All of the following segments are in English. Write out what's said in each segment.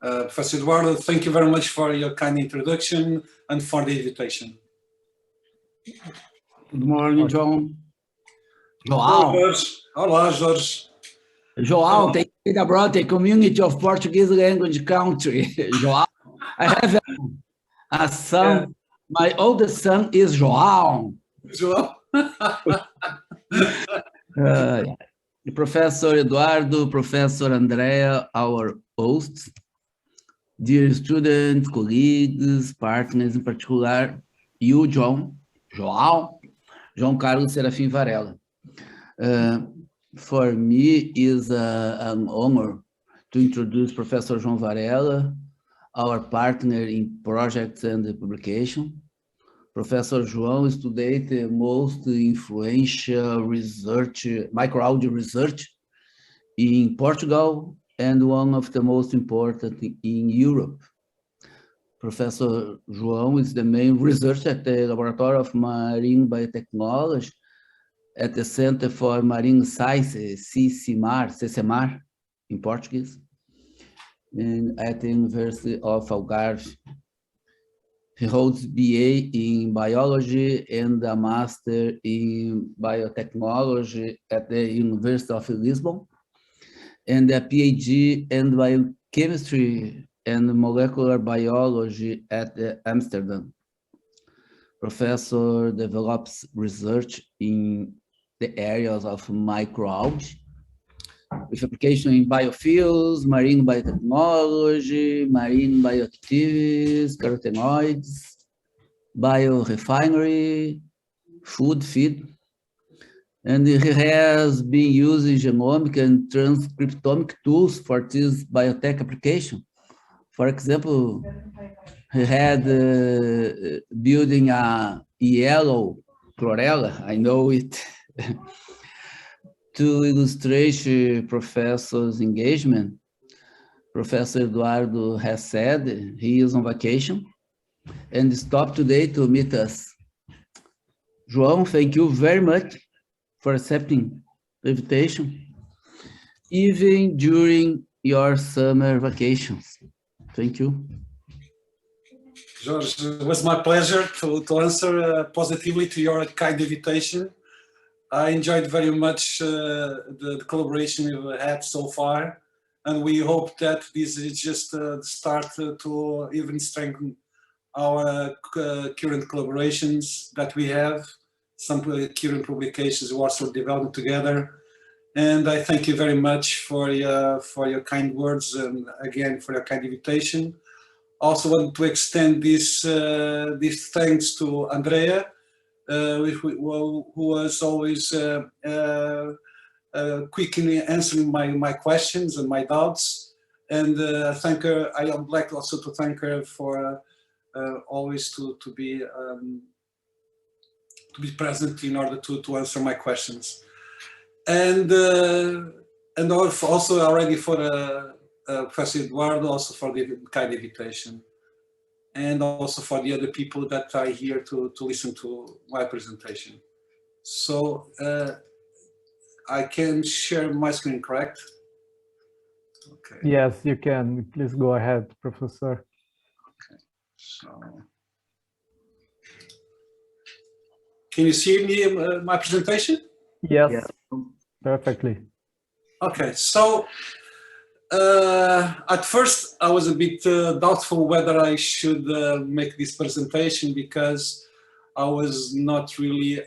Professor Eduardo, thank you very much for your kind introduction and for the invitation. Good morning, João. Olá, Jorge. Olá, Jorge. João, take abroad a community of Portuguese language country. João, I have a son. Yeah. My oldest son is João. João. Professor Eduardo, Professor Andrea, our hosts, dear students, colleagues, partners, in particular, you, João Carlos Serafim Varela. For me, is an honor to introduce Professor João Varela, our partner in projects and publication. Professor João studied the most influential research, microalgae research in Portugal and one of the most important in Europe. Professor João is the main researcher at the Laboratory of Marine Biotechnology at the Center for Marine Sciences, CCMAR in Portuguese, and at the University of Algarve. He holds BA in biology and a master in biotechnology at the University of Lisbon, and a PhD in biochemistry and molecular biology at Amsterdam. Professor develops research in the areas of microalgae, with application in biofuels, marine biotechnology, marine bioactives, carotenoids, biorefinery, food feed. And he has been using genomic and transcriptomic tools for this biotech application. For example, he had building a yellow chlorella, I know it, to illustrate professor's engagement. Professor Eduardo has said he is on vacation and stopped today to meet us. João, thank you very much for accepting the invitation, even during your summer vacations. Thank you. George, it was my pleasure to answer positively to your kind invitation. I enjoyed very much the collaboration we've had so far, and we hope that this is just the start to even strengthen our current collaborations that we have, some current publications we're also developing together. And I thank you very much for your kind words and again for your kind invitation. Also want to extend this thanks to Andrea, who was always quickly answering my questions and my doubts. And thank her. I would like also to thank her for always to be present in order to answer my questions. And also already for Professor Eduardo, also for the kind invitation, and also for the other people that are here to listen to my presentation. So I can share my screen, correct? Okay. Yes, you can. Please go ahead, Professor. Okay. So, can you see me, my presentation? Yes, yeah. Perfectly. Okay, so at first I was a bit doubtful whether I should make this presentation because I was not really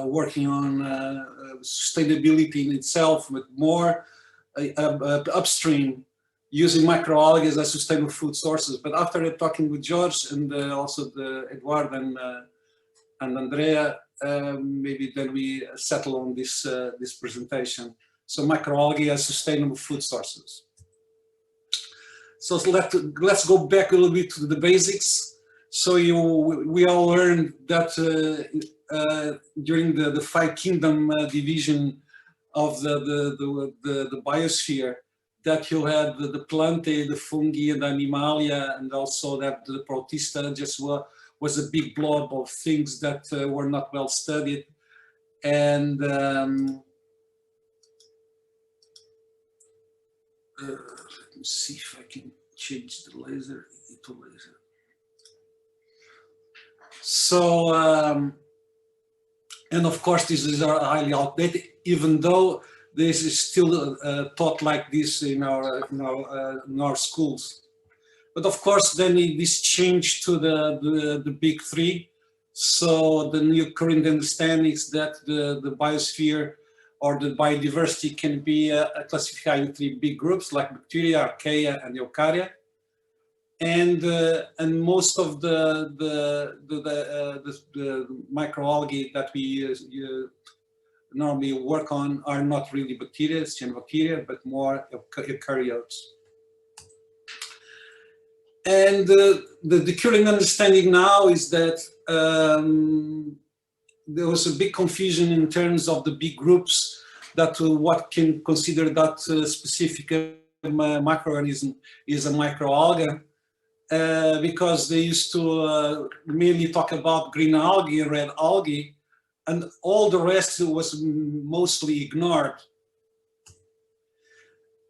working on sustainability in itself, but more upstream, using microalgae as sustainable food sources. But after talking with George and also Eduardo and Andrea, maybe then we settle on this this presentation. So microalgae as sustainable food sources. So let's go back a little bit to the basics. So we all learned that during the five kingdom division of the biosphere, that you had the plantae, the fungi, and the animalia, and also that the protista just was a big blob of things that were not well studied. And let me see if I can change the laser to laser. So, and of course, these are highly outdated, even though this is still taught like this in our schools. But of course, then this changed to the big three. So the new current understanding is that the biosphere or the biodiversity can be classified in three big groups like bacteria, archaea, and eukarya. And most of the microalgae that we normally work on are not really bacteria, cyanobacteria, but more eukaryotes. And the current understanding now is that there was a big confusion in terms of the big groups that what can consider that specific microorganism is a microalgae, because they used to mainly talk about green algae and red algae, and all the rest was mostly ignored.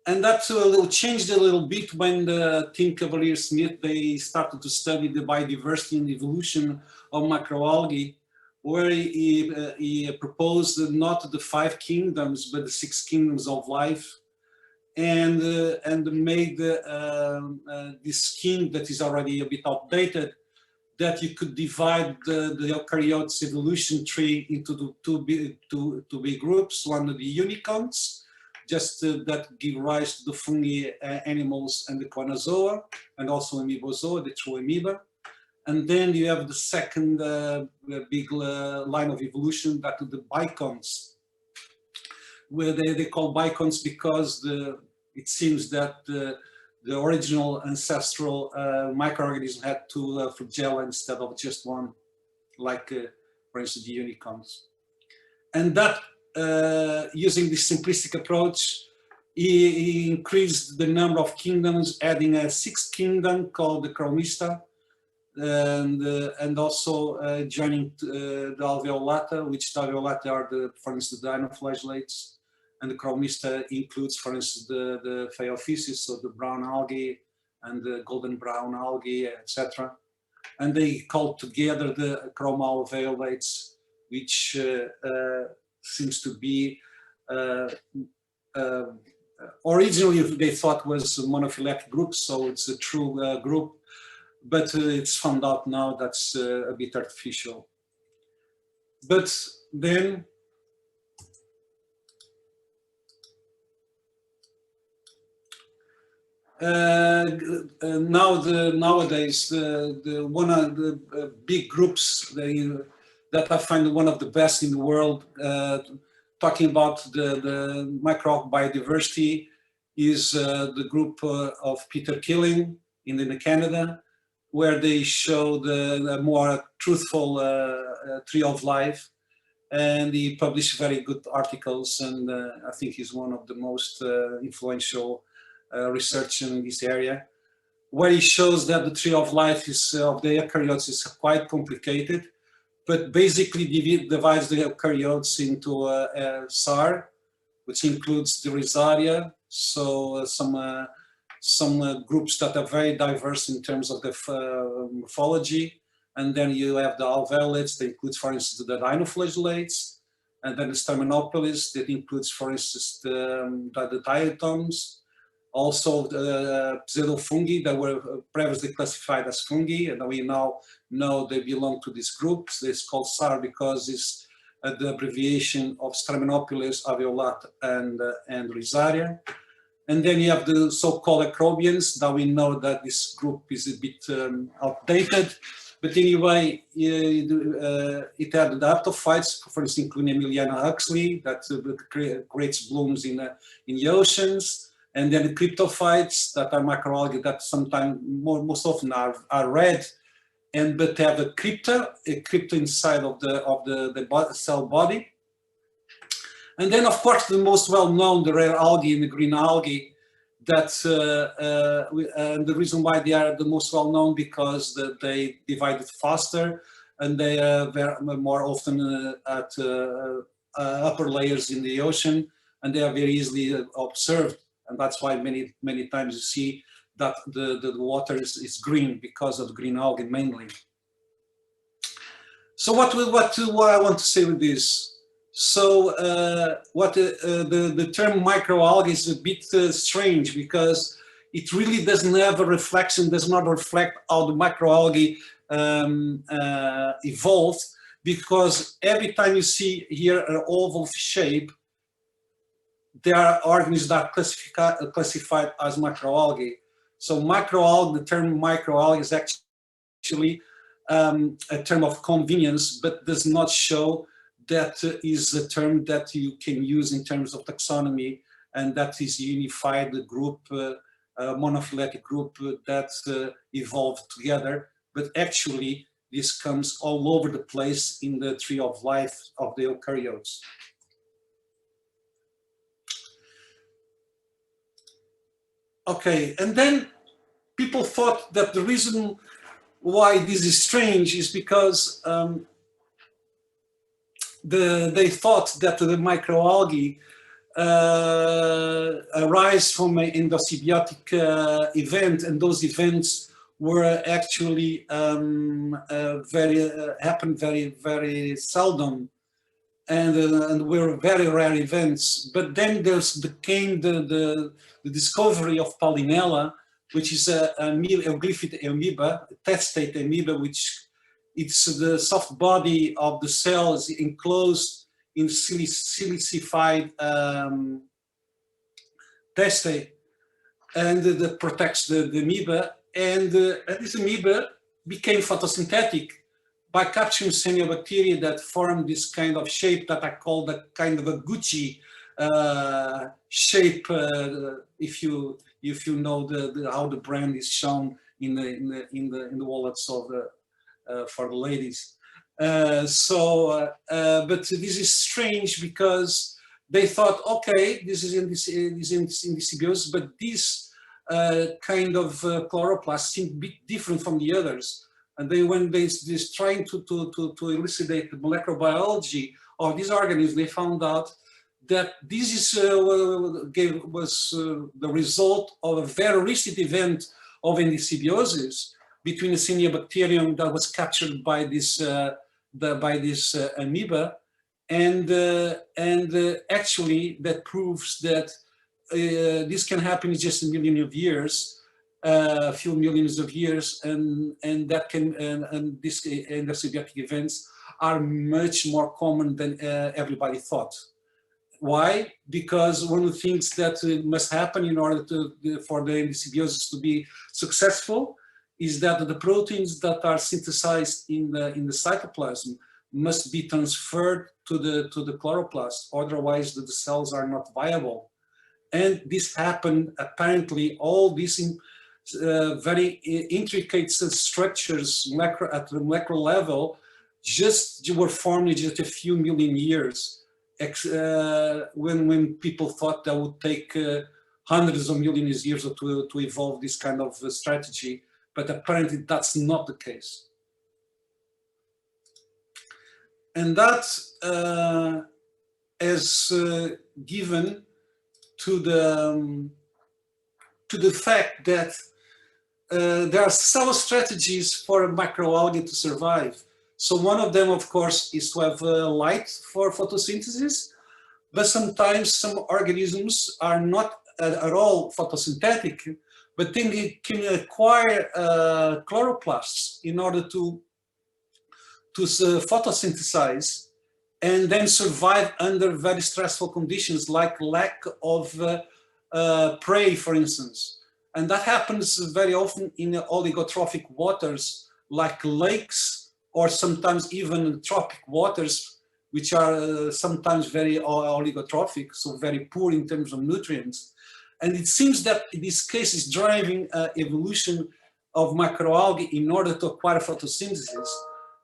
And that changed a little bit when the team Cavalier-Smith, they started to study the biodiversity and evolution of microalgae, where he proposed not the 5 kingdoms, but the 6 kingdoms of life, and made this scheme that is already a bit outdated, that you could divide the eukaryotes evolution tree into the two big groups. One of the unicorns, just that give rise to the fungi, animals, and the choanozoa, and also amoebozoa, the true amoeba. And then you have the second big line of evolution, that of the bicons, where they call bicons because it seems that the original ancestral microorganism had 2 flagella instead of just 1, like, for instance, the unicorns. And that, using this simplistic approach, he increased the number of kingdoms, adding a 6th kingdom called the Chromista, and also joining the alveolata, which the alveolata are, for instance, the dinoflagellates, and the Chromista includes, for instance, the Phaeophysis, so the brown algae and the golden brown algae, etc. And they called together the chromalveolates, which seems to be originally they thought was a monophyletic group, so it's a true group, but it's found out now that's a bit artificial. But then nowadays one of the big groups that I find one of the best in the world, talking about the microalgae biodiversity, is the group of Peter Killing in Canada, where they show the more truthful tree of life, and he published very good articles, and I think he's one of the most influential research in this area, where he shows that the tree of life of the eukaryotes is quite complicated, but basically divides the eukaryotes into SAR, which includes the Rhizaria, so some groups that are very diverse in terms of the morphology, and then you have the alveolates that includes, for instance, the dinoflagellates, and then the Sternmanopolis that includes, for instance, the diatoms, also the pseudofungi that were previously classified as fungi, and we now know they belong to these groups. It's called SAR because it's the abbreviation of Sternmanopolis, alveolata, and Rhizaria. And then you have the so-called acrobians. Now we know that this group is a bit outdated, but anyway, it had the aptophytes, for instance, including Emiliana Huxley, that creates blooms in the oceans. And then the cryptophytes that are microalgae that sometimes, most often are red, but have a crypta inside of the cell body. And then, of course, the most well-known, the rare algae and the green algae, and the reason why they are the most well-known because they divided faster, and they are more often at upper layers in the ocean, and they are very easily observed And that's why many times you see that the water is green because of green algae mainly. So what I want to say with this? So the term microalgae is a bit strange because it really doesn't have a reflection, does not reflect how the microalgae evolved, because every time you see here an oval shape, there are organisms that are classified as microalgae. So microalgae, the term microalgae is actually a term of convenience, but does not show that is a term that you can use in terms of taxonomy, and that is unified group, monophyletic group that evolved together. But actually, this comes all over the place in the tree of life of the eukaryotes. Okay, and then people thought that the reason why this is strange is because they thought that the microalgae arise from an endosymbiotic event, and those events were actually happened very seldom, and were very rare events. But then came the discovery of Polynella, which is a euglyphid amoeba, a testate amoeba, which it's the soft body of the cells enclosed in silicified testate, and that protects the amoeba. And this amoeba became photosynthetic by capturing cyanobacteria that form this kind of shape that I call the kind of a Gucci shape. If you know how the brand is shown in the wallets of for the ladies. But this is strange because they thought, okay, this is in symbiosis, but this kind of chloroplast seemed a bit different from the others. And then when they trying to elucidate the molecular biology of these organisms, they found out that this is was the result of a very recent event of endosymbiosis between a cyanobacterium that was captured by this amoeba, and actually that proves that this can happen in just a million of years, a few millions of years, and that can and these endosymbiotic events are much more common than everybody thought. Why? Because one of the things that must happen in order for the endosymbiosis to be successful is that the proteins that are synthesized in the cytoplasm must be transferred to the chloroplast, otherwise the cells are not viable. And this happened apparently, all these very intricate structures at the molecular level just were formed in just a few million years, when people thought that would take hundreds of millions of years to evolve this kind of strategy. But apparently that's not the case. And that is given to the fact that there are several strategies for a microalgae to survive. So one of them, of course, is to have light for photosynthesis, but sometimes some organisms are not at all photosynthetic, but then they can acquire chloroplasts in order to photosynthesize and then survive under very stressful conditions like lack of prey, for instance. And that happens very often in oligotrophic waters like lakes, or sometimes even tropic waters, which are sometimes very oligotrophic, so very poor in terms of nutrients. And it seems that this case is driving evolution of microalgae in order to acquire photosynthesis,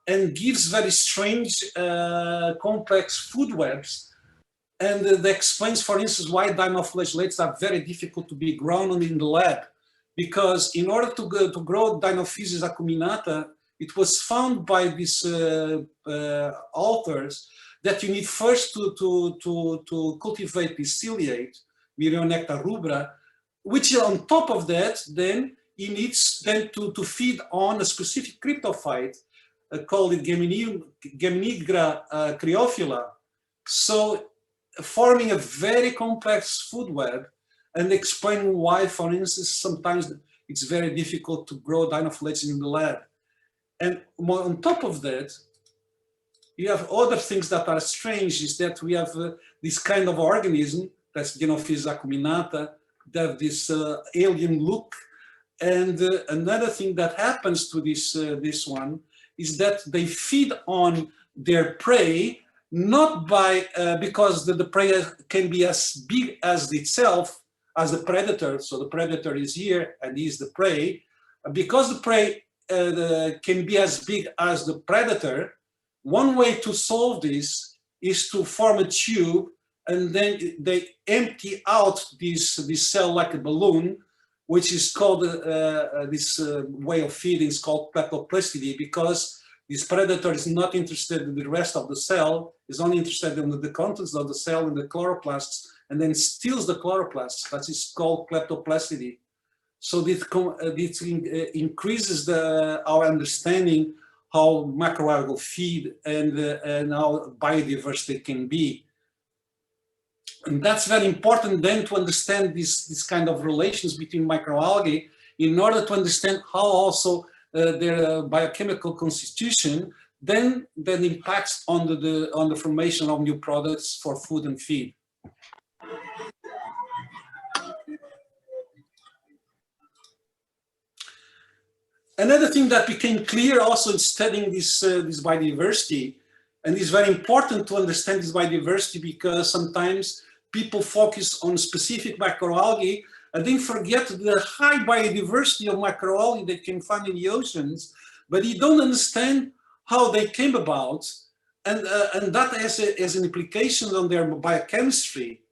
and gives very strange, complex food webs. And that explains, for instance, why dinoflagellates are very difficult to be grown in the lab. Because in order to grow Dinophysis acuminata, it was found by these authors that you need first to cultivate this ciliate Myrionecta rubra, which on top of that, then he needs then to feed on a specific cryptophyte called Geminigra cryophylla. So forming a very complex food web and explaining why, for instance, sometimes it's very difficult to grow dinoflagellates in the lab. And on top of that, you have other things that are strange, is that we have this kind of organism, that's Genophis acuminata, that have this alien look. And another thing that happens to this one is that they feed on their prey, not by, because the prey can be as big as itself, as the predator. So the predator is here and is the prey. Because the prey can be as big as the predator, one way to solve this is to form a tube, and then they empty out this cell like a balloon, which is called, this way of feeding is called kleptoplasticity, because this predator is not interested in the rest of the cell, is only interested in the contents of the cell and the chloroplasts, and then steals the chloroplasts. That is called kleptoplasticity. So this increases our understanding how macroalgae feed and how biodiversity can be. And that's very important then to understand this kind of relations between microalgae in order to understand how also their biochemical constitution then impacts on the formation of new products for food and feed. Another thing that became clear also in studying this biodiversity, and it's very important to understand this biodiversity because sometimes people focus on specific microalgae and then forget the high biodiversity of microalgae that you can find in the oceans, but you don't understand how they came about, and that has an implication on their biochemistry.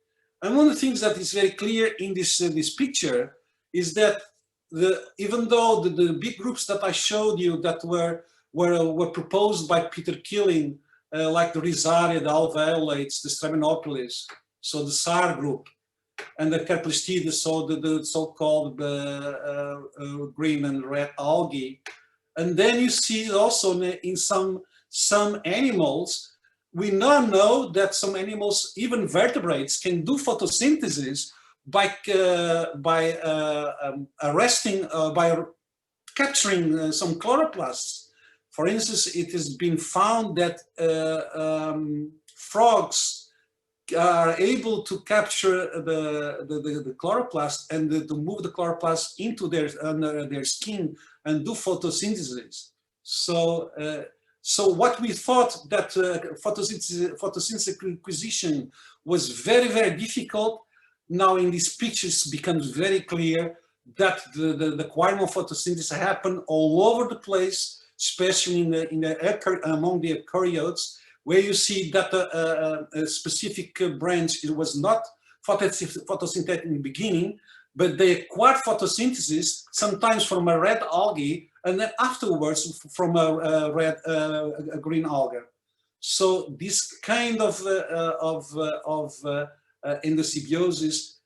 And one of the things that is very clear in this picture is that even though the big groups that I showed you that were proposed by Peter Killing, like the Rhizaria, the alveolates, the Strepinopolis, so the SAR group, and the Carplestides, so the so-called green and red algae. And then you see also in some animals, we now know that some animals, even vertebrates, can do photosynthesis by capturing some chloroplasts. For instance, it has been found that frogs are able to capture the chloroplast and to move the chloroplast into their skin and do photosynthesis. So, so what we thought that photosynthesis acquisition was very, very difficult, now in these pictures becomes very clear that the acquirement of photosynthesis happen all over the place, especially among the eukaryotes, where you see that a specific branch, it was not photosynthetic in the beginning, but they acquired photosynthesis sometimes from a red algae and then afterwards from a green algae. So this kind of endosymbiosis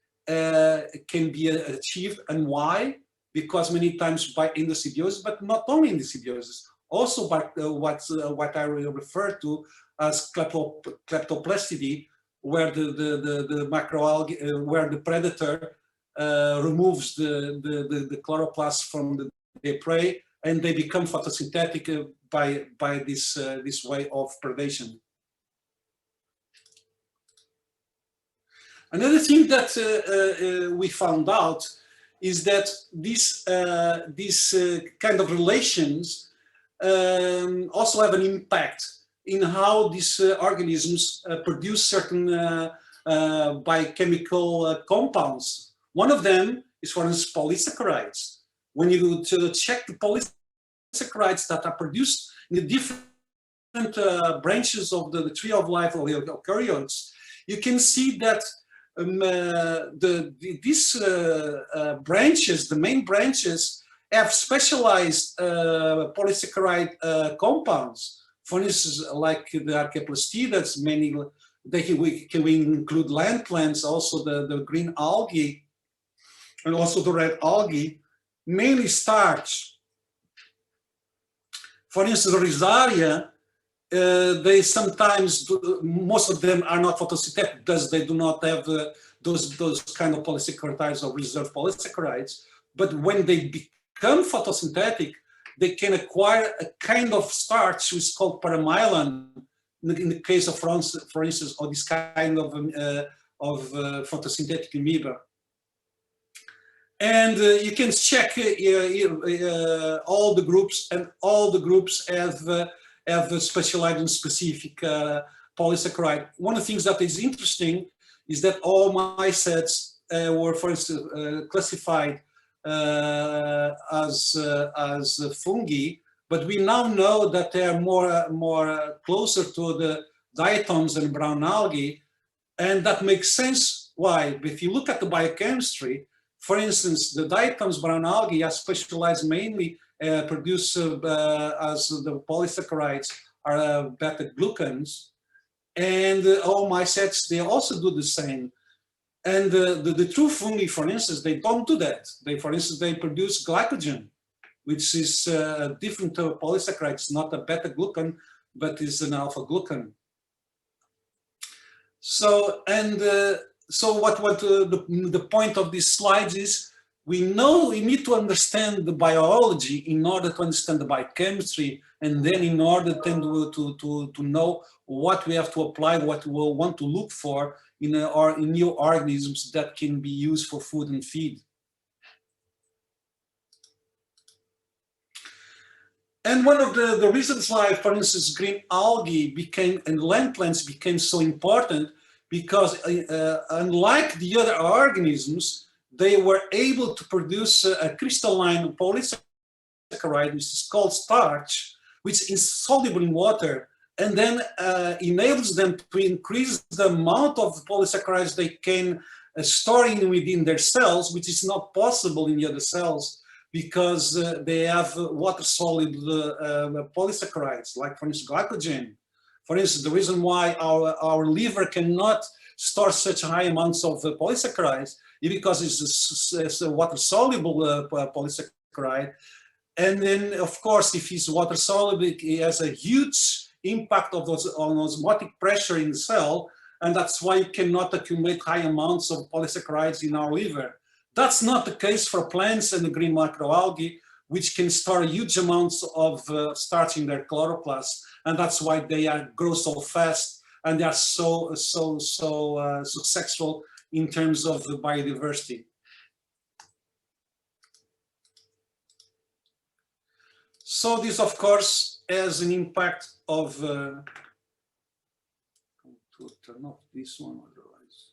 can be achieved, and why? Because many times by endosymbiosis, but not only endosymbiosis, also by what I refer to as kleptoplasticity, where the macroalgae, where the predator removes the chloroplasts from their prey, and they become photosynthetic by this way of predation. Another thing that we found out is that these kind of relations also have an impact in how these organisms produce certain biochemical compounds. One of them is, for instance, polysaccharides. When you check the polysaccharides that are produced in the different branches of the tree of life of the eukaryotes, you can see that these branches, the main branches, have specialized polysaccharide compounds. For instance, like the Archaeplastidas, mainly we include land plants, also the green algae, and also the red algae, mainly starch. For instance, Rosaria, they sometimes do, most of them are not photosynthetic because they do not have those kind of polysaccharides or reserve polysaccharides. But when they become photosynthetic, they can acquire a kind of starch which is called paramylan. In the case of, for instance, of this kind of photosynthetic amoeba. And you can check all the groups, and all the groups have specialized in specific polysaccharide. One of the things that is interesting is that all mycetes were, for instance, classified as fungi, but we now know that they are more closer to the diatoms and brown algae, and that makes sense. Why? If you look at the biochemistry, for instance, the diatoms, brown algae are specialized mainly produce as the polysaccharides are beta-glucans, and all mycetes, they also do the same. And the true fungi, for instance, they don't do that. For instance, they produce glycogen, which is a different polysaccharide. It's not a beta-glucan, but is an alpha-glucan. So, what the point of these slides is, we need to understand the biology in order to understand the biochemistry, and then in order to know what we have to apply, what we want to look for in new organisms that can be used for food and feed. And one of the reasons why, for instance, green algae and land plants became so important, because unlike the other organisms, they were able to produce a crystalline polysaccharide, which is called starch, which is soluble in water, and then enables them to increase the amount of polysaccharides they can store within their cells, which is not possible in the other cells, because they have water-soluble polysaccharides, like, for instance, glycogen. For instance, the reason why our liver cannot store such high amounts of polysaccharides is because it's a water-soluble polysaccharide. And then, of course, if it's water-soluble, it has a huge impact on osmotic pressure in the cell, and that's why you cannot accumulate high amounts of polysaccharides in our liver. That's not the case for plants and the green microalgae, which can store huge amounts of starch in their chloroplasts, and that's why they grow so fast, and they are so successful in terms of the biodiversity. So this, of course, has an impact of to turn off this one otherwise.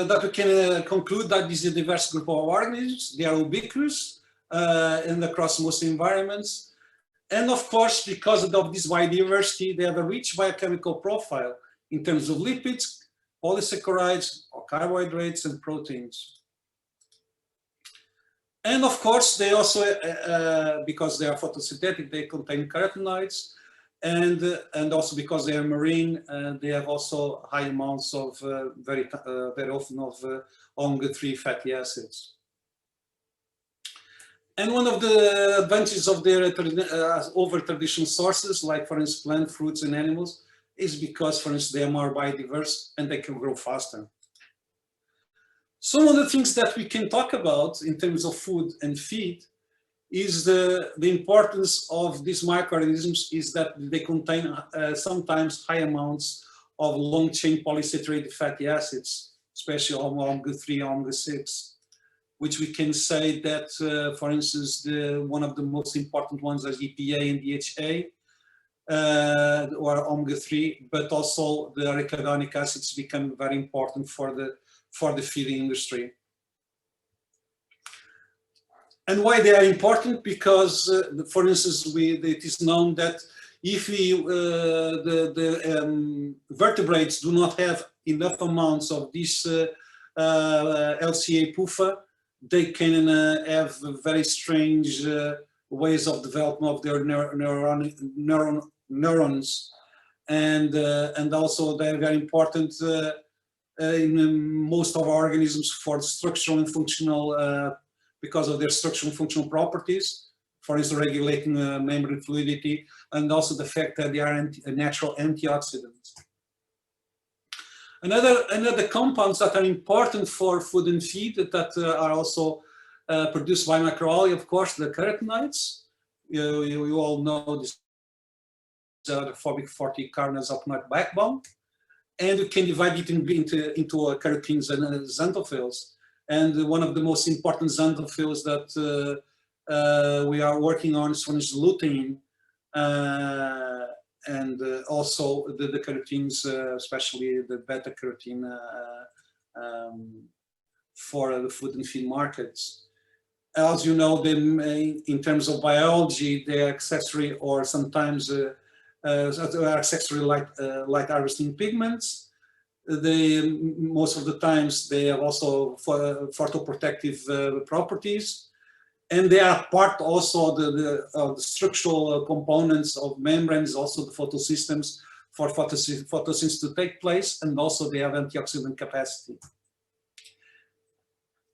That we can conclude that this is a diverse group of organisms. They are ubiquitous and across most environments. And of course, because of this biodiversity, they have a rich biochemical profile in terms of lipids, polysaccharides, or carbohydrates, and proteins. And of course, they also, because they are photosynthetic, they contain carotenoids, and also because they are marine, they have also high amounts of very often of omega-3 fatty acids. And one of the advantages of their over traditional sources, like for instance plant, fruits, and animals, is because, for instance, they are more biodiverse and they can grow faster. Some of the things that we can talk about in terms of food and feed is the importance of these microorganisms is that they contain sometimes high amounts of long-chain polysaturated fatty acids, especially omega-3, omega-6, which we can say that, for instance, one of the most important ones is EPA and DHA, or omega-3, but also the arachidonic acids become very important for the feeding industry. And why they are important? Because, for instance, it is known that if the vertebrates do not have enough amounts of this LCA PUFA, they can have very strange ways of development of their neurons, and also they're very important in most of our organisms for structural and functional, because of their structural and functional properties, for instance, regulating membrane fluidity, and also the fact that they are natural antioxidants. Another compounds that are important for food and feed that are also produced by microalgae, of course, the carotenoids. You all know this, the phobic 40 carnosapnoid backbone. And you can divide it into carotenes and xanthophylls. And one of the most important xanthophylls that we are working on is lutein, and also the carotenes, especially the beta carotene for the food and feed markets. As you know, in terms of biology, they are accessory or sometimes accessory light harvesting pigments. Most of the times they have also photoprotective properties, and they are part also of the structural components of membranes, also the photosystems for photosynthesis to take place, and also they have antioxidant capacity.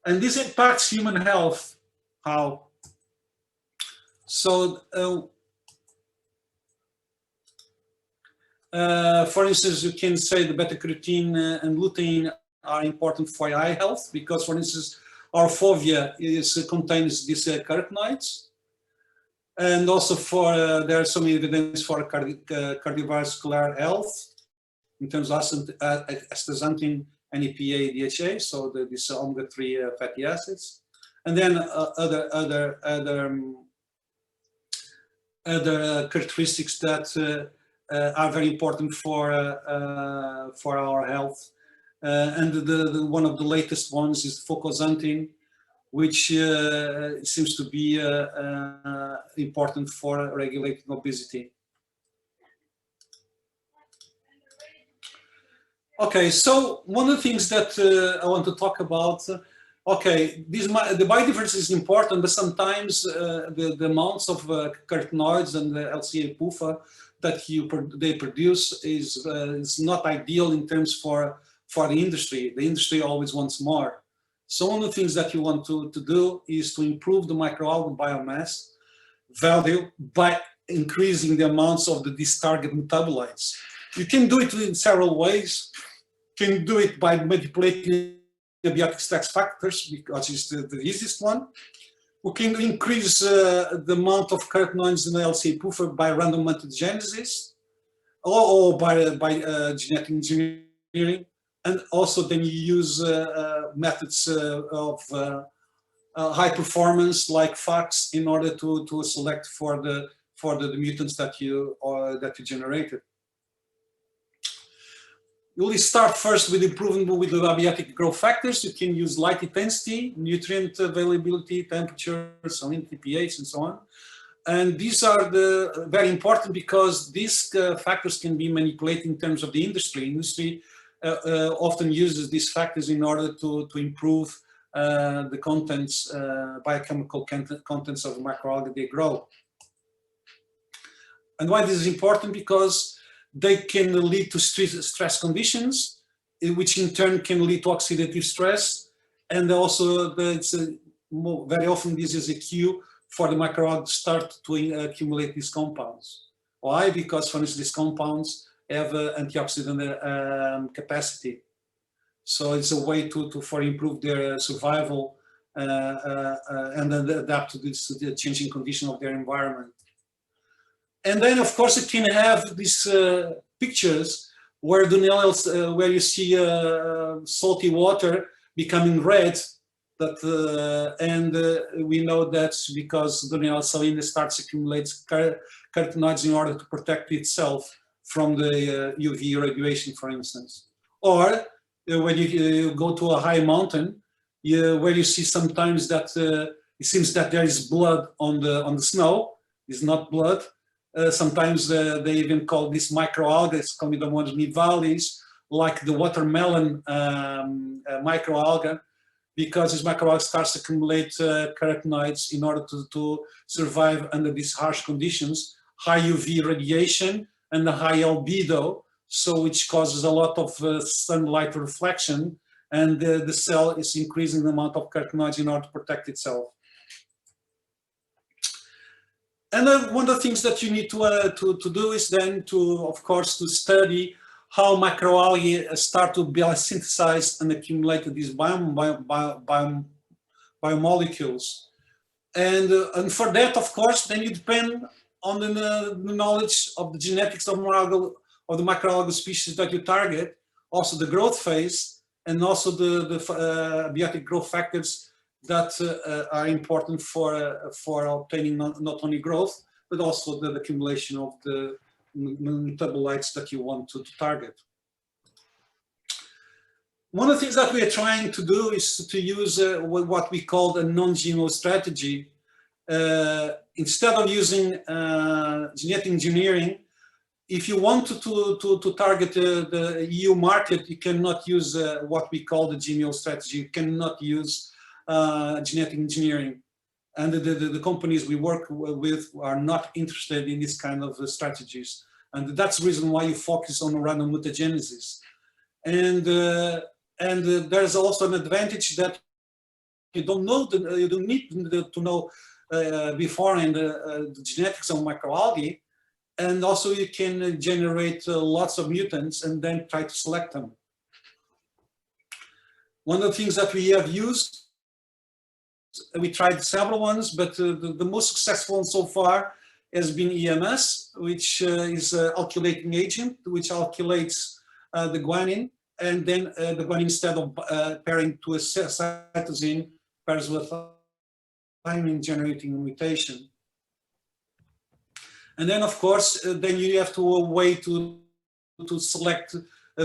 And this impacts human health. How? So, for instance, you can say the beta-carotene and lutein are important for eye health because, for instance, our fovea contains these carotenoids, and also there are some evidence for cardiovascular health in terms of astaxanthin and EPA, DHA, so these omega-3 fatty acids, and then other characteristics that are very important for our health. And one of the latest ones is focoxanthin, which seems to be important for regulating obesity. Okay, so one of the things that I want to talk about, okay, the biodiversity is important, but sometimes the amounts of carotenoids and the LCA-PUFA that they produce is not ideal in terms for the industry. The industry always wants more. So one of the things that you want to do is to improve the microalgae biomass value by increasing the amounts of these target metabolites. You can do it in several ways. You can do it by manipulating abiotic stress factors, because it's the easiest one. We can increase the amount of carotenoids in the LCA-PUFA by random mutagenesis or by genetic engineering. And also then you use methods of high performance like FACS in order to select for the mutants that you generated. You'll start first with improving with the abiotic growth factors. You can use light intensity, nutrient availability, temperature, salinity, pH, and so on. And these are very important because these factors can be manipulated in terms of the industry. Industry often uses these factors in order to improve the contents, biochemical contents of microalgae they grow. And why this is important? Because they can lead to stress conditions, which in turn can lead to oxidative stress. And also very often this is a cue for the microalgae to start to accumulate these compounds. Why? Because, for instance, these compounds have antioxidant capacity. So it's a way for improve their survival and then adapt to the changing condition of their environment. And then, of course, it can have these pictures where where you see salty water becoming red. We know that's because Dunhill saline starts accumulates carotenoids in order to protect itself from the UV radiation, for instance. Or when you go to a high mountain, where you see sometimes that it seems that there is blood on the snow. It's not blood. Sometimes they even call these microalgae, Comidomonas nivalis, like the watermelon microalgae, because this microalgae starts to accumulate carotenoids in order to survive under these harsh conditions, high UV radiation, and a high albedo, so which causes a lot of sunlight reflection, and the cell is increasing the amount of carotenoids in order to protect itself. And one of the things that you need to do is then of course, to study how macroalgae start to biosynthesize and accumulate these biomolecules. And for that, of course, then you depend on the knowledge of the genetics of the microalgae species that you target, also the growth phase, and also the abiotic growth factors that are important for obtaining not only growth, but also the accumulation of the metabolites that you want to target. One of the things that we are trying to do is to use what we call a non-GMO strategy. Instead of using genetic engineering, if you want to target the EU market, you cannot use what we call the GMO strategy. You cannot use genetic engineering. And the companies we work with are not interested in this kind of strategies. And that's the reason why you focus on random mutagenesis. And there's also an advantage that you don't know, you don't need to know beforehand the genetics of microalgae. And also you can generate lots of mutants and then try to select them. One of the things that we have used, we tried several ones, but the most successful one so far has been EMS, which is an alkylating agent, which alkylates the guanine, and then the guanine, instead of pairing to a cytosine, pairs with thymine, generating a mutation. And then, of course, then you have to wait to select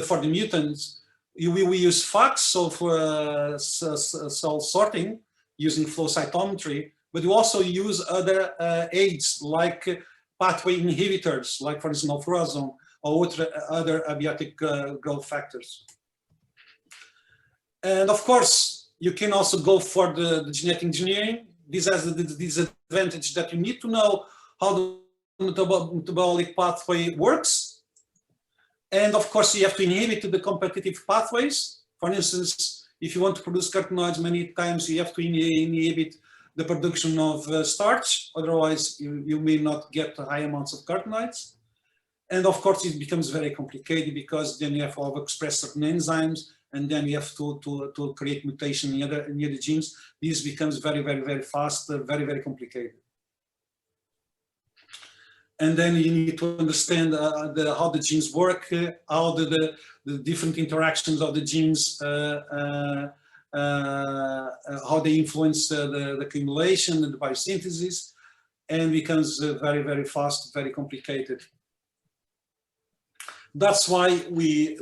for the mutants. We use FACS, so for cell sorting, using flow cytometry, but we also use other aids like pathway inhibitors, like for instance, furazone, or other abiotic growth factors. And of course, you can also go for the genetic engineering. This has the disadvantage that you need to know how the metabolic pathway works. And of course, you have to inhibit the competitive pathways. For instance, if you want to produce carotenoids, many times you have to inhibit the production of starch. Otherwise, you may not get high amounts of carotenoids. And of course, it becomes very complicated because then you have to overexpress certain enzymes, and then you have to create mutation near the genes. This becomes very, very, very fast, very, very complicated. And then you need to understand how the genes work, how the different interactions of the genes, how they influence the accumulation and the biosynthesis, and becomes very, very fast, very complicated. That's why we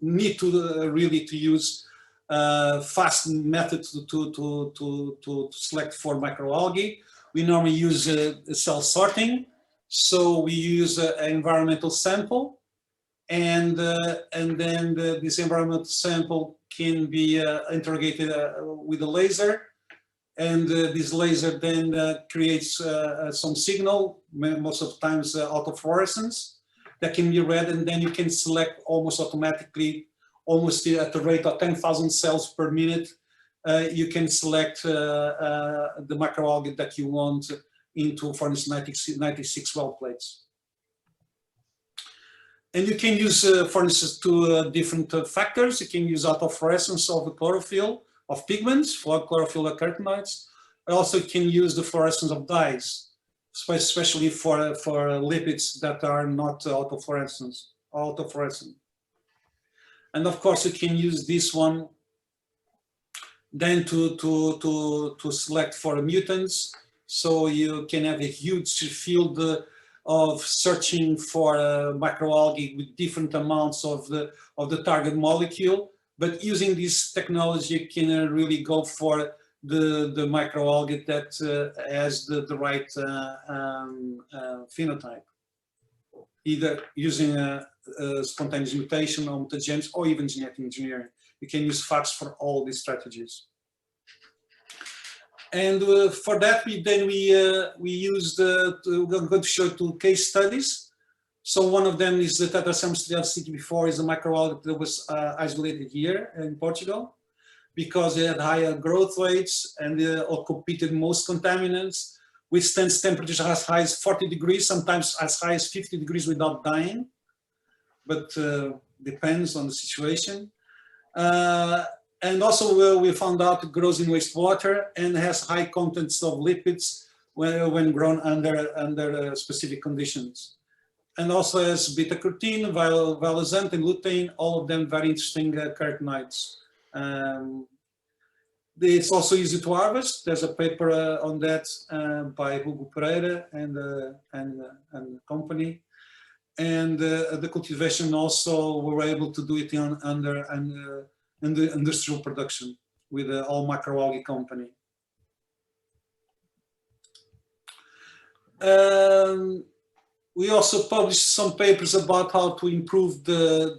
need to really use fast methods to select for microalgae. We normally use cell sorting. So we use an environmental sample, and then this environmental sample can be interrogated with a laser, and this laser then creates some signal, most of the times autofluorescence, that can be read, and then you can select almost automatically, almost at the rate of 10,000 cells per minute. You can select the microalgae that you want into, for instance, 96 well plates. And you can use, for instance, two different factors. You can use autofluorescence of the chlorophyll of pigments, for chlorophyll or carotenoids. Also, you can use the fluorescence of dyes, especially for lipids that are not autofluorescent. And of course, you can use this one then to select for mutants. So you can have a huge field of searching for microalgae with different amounts of the target molecule. But using this technology, you can really go for the microalgae that has the right phenotype, either using a spontaneous mutation or mutagenesis, or even genetic engineering. You can use FACS for all these strategies. And for that, we used, we're going to show two case studies So one of them is the Tetrasema striata before, is a microalgae that was isolated here in Portugal, because they had higher growth rates and they competed most contaminants, withstands temperatures as high as 40 degrees, sometimes as high as 50 degrees without dying, but depends on the situation. And also we found out it grows in wastewater and has high contents of lipids when grown under specific conditions. And also has beta-carotene, violazantine, lutein, all of them very interesting carotenoids. It's also easy to harvest. There's a paper on that by Hugo Pereira and company. And the cultivation also, we were able to do it under industrial production with the All Microalgae company. We also published some papers about how to improve the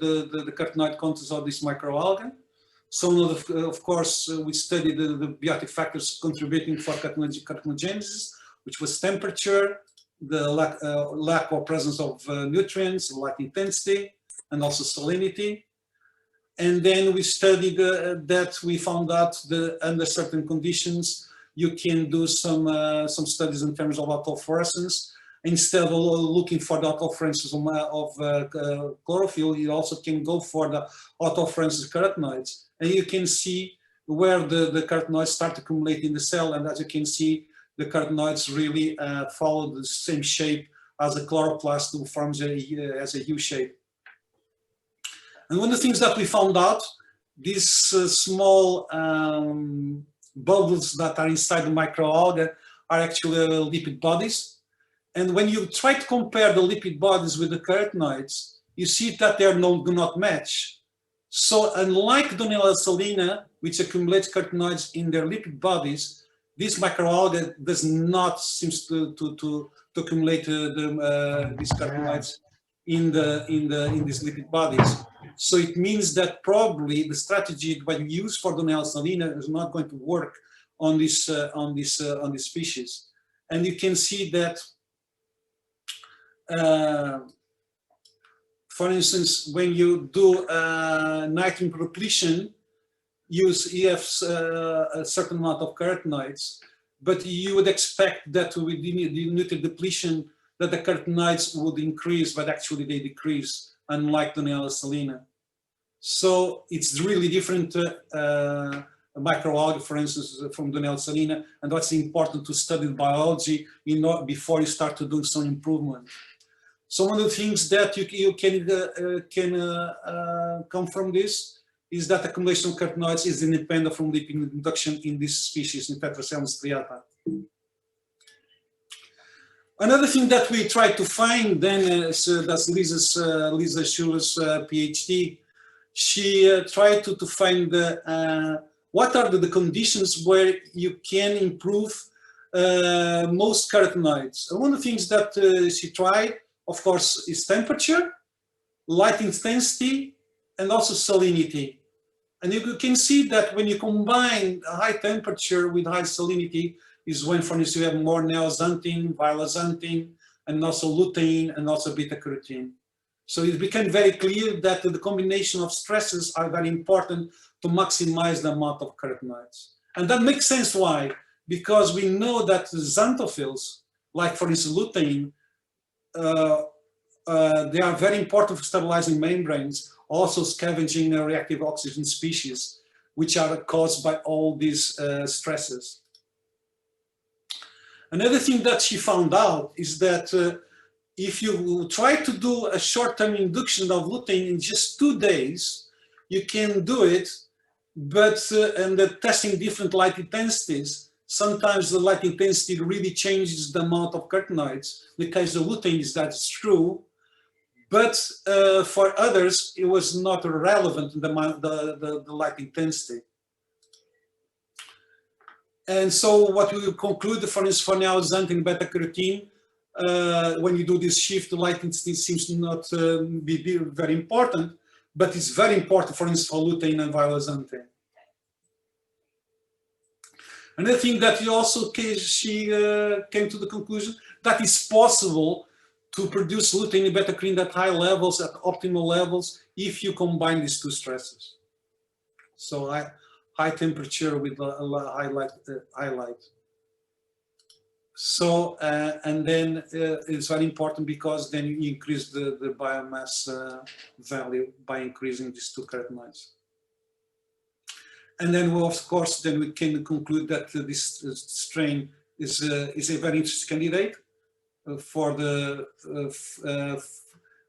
carotenoid contents of this microalgae. So of course, we studied the biotic factors contributing for carotenogenesis, which was temperature, the lack or presence of nutrients, light intensity, and also salinity. And then we studied that we found out that under certain conditions, you can do some studies in terms of autofluorescence. Instead of looking for the autofluorescence of chlorophyll, you also can go for the autofluorescence carotenoids. And you can see where the carotenoids start to accumulate in the cell. And as you can see, the carotenoids really follow the same shape as a chloroplast, who forms as a U shape. And one of the things that we found out, these small bubbles that are inside the microalgae are actually lipid bodies. And when you try to compare the lipid bodies with the carotenoids, you see that they do not match. So unlike Donella salina, which accumulates carotenoids in their lipid bodies, this microalgae does not seem to accumulate these carotenoids in these lipid bodies. So it means that probably the strategy that we use for Donella salina is not going to work on this species. And you can see that, for instance, when you do nitrogen propulsion, you have a certain amount of carotenoids, but you would expect that with the nutrient depletion that the carotenoids would increase, but actually they decrease, unlike Donella salina. So it's really different microalgae, for instance, from Donella salina, and that's important to study biology before you start to do some improvement. So one of the things that you can come from this is that accumulation of carotenoids is independent from lipid induction in this species, in Tetrasema striata. Another thing that we tried to find then, that's Lisa Schuller's PhD, she tried to find what are the conditions where you can improve most carotenoids. And one of the things that she tried, of course, is temperature, light intensity, and also salinity. And you can see that when you combine high temperature with high salinity is when, for instance, you have more neoxanthine, violazantine, and also lutein, and also beta-carotene. So it became very clear that the combination of stresses are very important to maximize the amount of carotenoids. And that makes sense why, because we know that the xanthophylls, like for instance lutein, they are very important for stabilizing membranes, also scavenging reactive oxygen species, which are caused by all these stresses. Another thing that she found out is that if you try to do a short-term induction of lutein in just 2 days, you can do it, but and testing different light intensities, sometimes the light intensity really changes the amount of carotenoids. In the case of lutein, that's true, but for others, it was not relevant, the light intensity. And so what we conclude, for instance, for neoxanthine beta-carotene, when you do this shift, the light intensity seems to not be very important, but it's very important, for instance, for lutein and violazantine. Another thing that she came to the conclusion that it's possible to produce lutein and beta-carotene at high levels, at optimal levels, if you combine these two stresses. So high temperature with a high light. So, and then it's very important because then you increase the biomass value by increasing these two carotenoids. And then, well, of course, then we can conclude that this strain is a very interesting candidate for the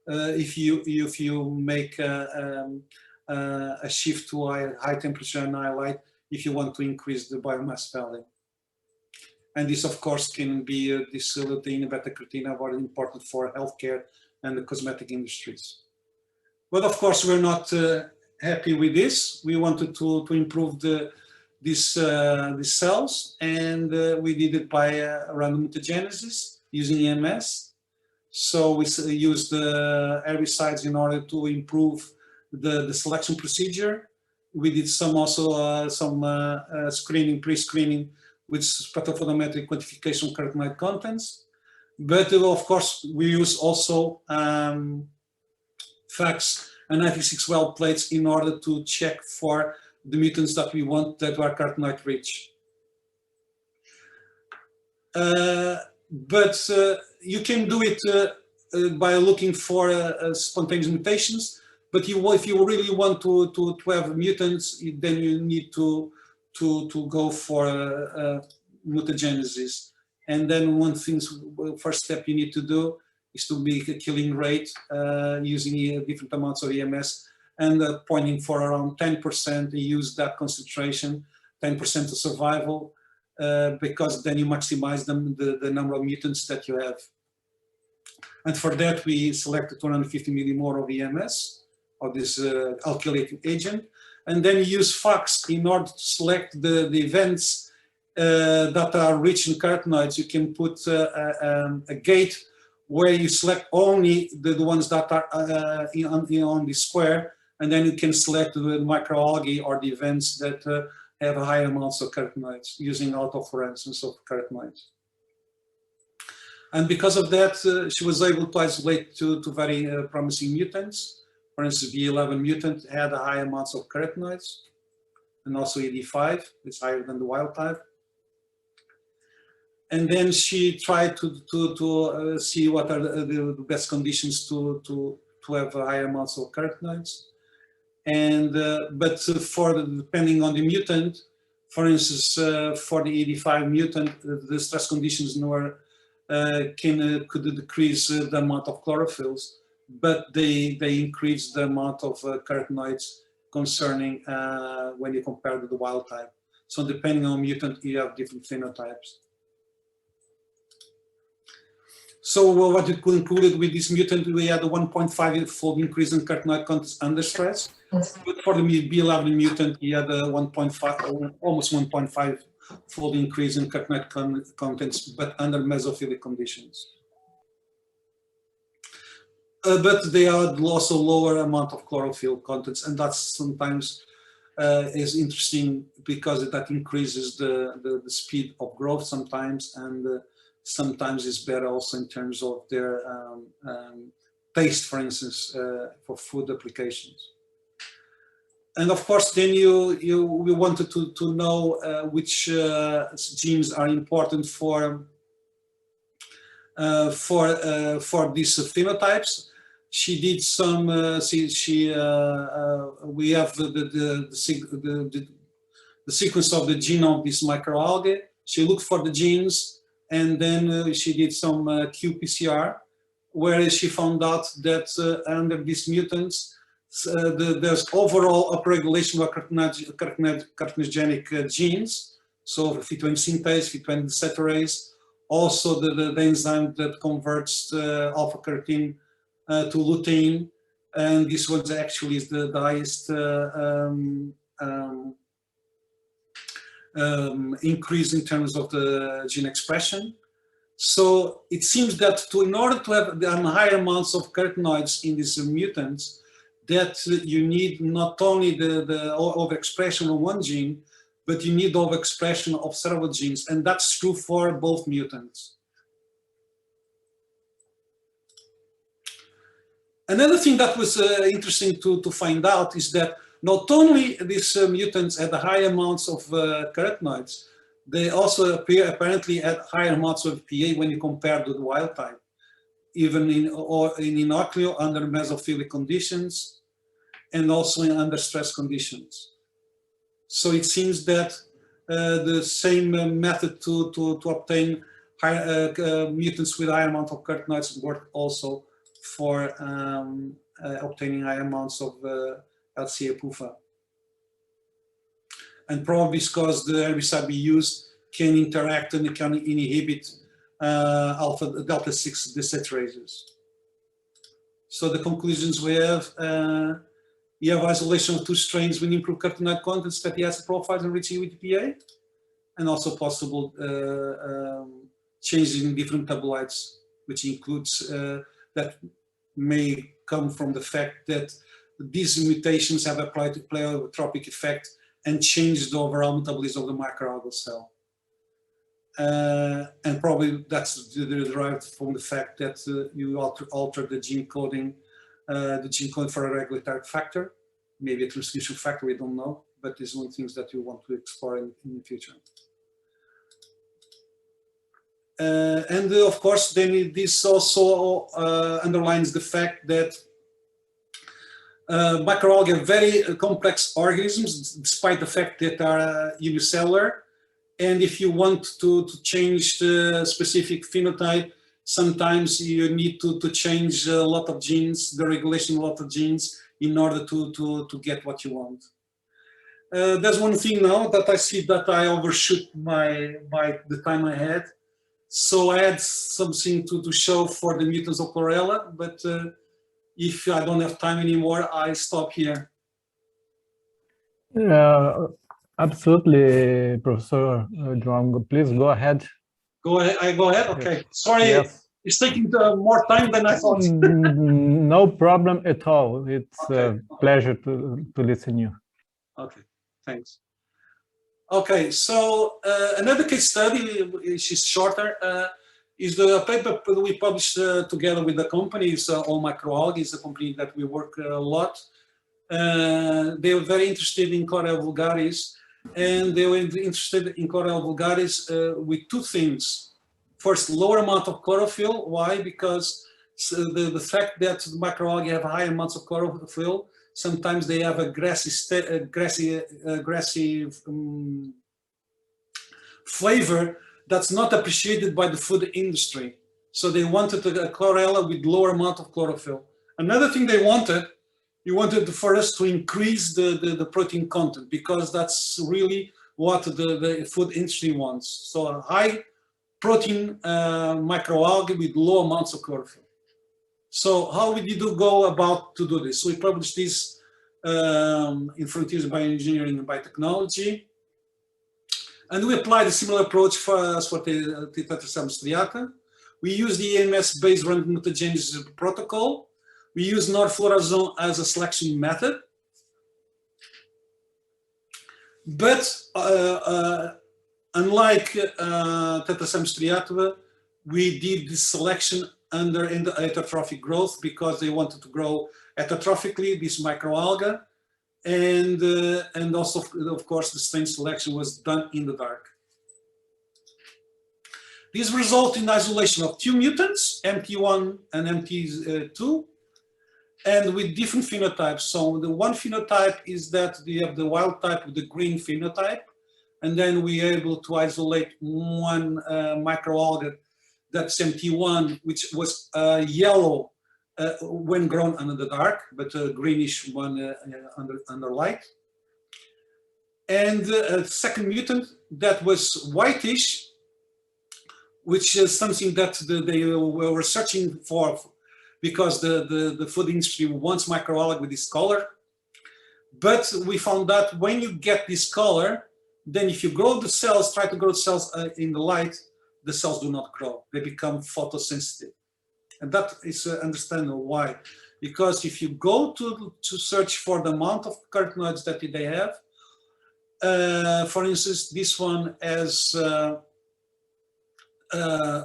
if you make a shift to high temperature and high light, if you want to increase the biomass value. And this, of course, can be this lutein and beta-carotene are very important for healthcare and the cosmetic industries. But of course, we're not happy with this. We wanted to improve these cells, and we did it by random mutagenesis using EMS. So we used the herbicides in order to improve the selection procedure. We did also some screening, pre-screening, with spectrophotometric quantification of carotenoid contents. But of course, we use also FACS and 96 well plates in order to check for the mutants that we want that are carotenoid rich. But you can do it by looking for spontaneous mutations. But if you really want to have mutants, then you need to go for mutagenesis. And then first step you need to do is to make a killing rate using different amounts of EMS and pointing for around 10%. You use that concentration, 10% of survival, because then you maximize the number of mutants that you have. And for that, we selected 250 millimole of EMS, of this alkylating agent. And then you use FACS in order to select the events that are rich in carotenoids. You can put a gate where you select only the ones that are on the square, and then you can select the microalgae or the events that have high amounts of carotenoids using autofluorescence of carotenoids. And because of that, she was able to isolate two very promising mutants. For instance, B11 mutant had high amounts of carotenoids, and also ED5 is higher than the wild type. And then she tried to see what are the best conditions to have high amounts of carotenoids. And but depending on the mutant, for instance, for the ED5 mutant, the stress conditions could decrease the amount of chlorophylls, but they increase the amount of carotenoids concerning when you compare to the wild type. So depending on mutant, you have different phenotypes. So what we concluded with this mutant, we had a 1.5-fold increase in carotenoid contents under stress. But for the B11 mutant, you had a almost 1.5-fold increase in carotenoid contents, but under mesophilic conditions. But they had also lower amount of chlorophyll contents, and that's sometimes is interesting because that increases the speed of growth sometimes, and sometimes it's better also in terms of their taste, for instance, for food applications. And of course, then we wanted to know which genes are important for these phenotypes. She did some. We have the sequence of the genome of this microalgae. She looked for the genes, and then she did some qPCR, where she found out that under these mutants, there's overall upregulation of carcinogenic genes, so Phytoin synthase, Phytoin desaturase, also the enzyme that converts alpha-carotene to lutein, and this was actually the highest increase in terms of the gene expression. So it seems that in order to have higher amounts of carotenoids in these mutants, that you need not only the overexpression of one gene, but you need overexpression of several genes, and that's true for both mutants. Another thing that was interesting to find out is that not only these mutants had high amounts of carotenoids, they also appear apparently at higher amounts of PA when you compare to the wild type, even in inoculum under mesophilic conditions and also under stress conditions. So it seems that the same method to obtain high, mutants with high amount of carotenoids work also for obtaining high amounts of LCA PUFA. And probably because the herbicide we use can interact and can inhibit delta 6 desaturases. So the conclusions we have, you have isolation of two strains with improved carotenoid contents, fatty acid profiles and rich ETPA, and also possible changes in different metabolites, which includes that may come from the fact that these mutations have applied to pleiotropic effect and changed the overall metabolism of the microalgal cell. And probably that's derived from the fact that you alter the gene coding for a regulatory factor, maybe a transcription factor, we don't know, but these are one things that you want to explore in the future. And of course, then this also underlines the fact that microalgae are very complex organisms, despite the fact that they are unicellular. And if you want to change the specific phenotype, sometimes you need to change a lot of genes, the regulation of a lot of genes, in order to get what you want. There's one thing now that I see that I overshoot the time I had. So I had something to show for the mutants of chlorella, but if I don't have time anymore, I stop here. Absolutely, Professor João. Please go ahead. Go ahead. I go ahead. Okay. Yes. Sorry, yes. It's taking more time than I thought. No problem at all. It's a pleasure to listen to you. Okay. Thanks. Okay. So another case study, which is shorter, is the paper that we published together with the company. It's All Microalgae. It's a company that we work a lot. They were very interested in Chlorella vulgaris, and they were interested in Chlorella vulgaris with two things. First, lower amount of chlorophyll. Why? Because the fact that the microalgae have high amounts of chlorophyll, sometimes they have aggressive flavor that's not appreciated by the food industry. So they wanted a chlorella with lower amount of chlorophyll. Another thing they wanted, for us to increase the protein content, because that's really what the food industry wants. So a high protein microalgae with low amounts of chlorophyll. So how did you go about to do this? So we published this in Frontiers in Bioengineering and Biotechnology. And we applied a similar approach for the tetracycline striata. We used the EMS-based random mutagenesis protocol. We use norflorazone as a selection method. But unlike tetracycline striata, we did the selection under heterotrophic growth because they wanted to grow heterotrophically, this microalga. And also, of course, the strain selection was done in the dark. This resulted in isolation of two mutants, MT1 and MT2, and with different phenotypes. So the one phenotype is that we have the wild type with the green phenotype, and then we are able to isolate one microalga, that's MT1, which was yellow when grown under the dark, but a greenish one under light. And a second mutant that was whitish, which is something that they were searching for, because the food industry wants microalgae with this color. But we found that when you get this color, then if you grow the cells, try to grow the cells in the light, the cells do not grow. They become photosensitive. And that is understandable why. Because if you go to search for the amount of carotenoids that they have, for instance, this one has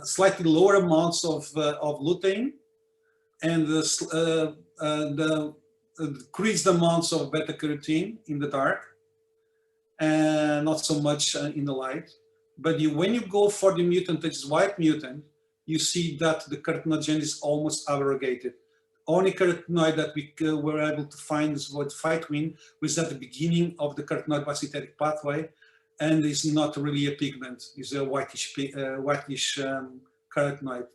slightly lower amounts of lutein and the decreased amounts of beta carotene in the dark, and not so much in the light. But when you go for the mutant, that is white mutant, you see that the carotenogen is almost abrogated. Only carotenoid that we were able to find is what phytoin was at the beginning of the carotenoid biosynthetic pathway, and is not really a pigment. It's a whitish carotenoid.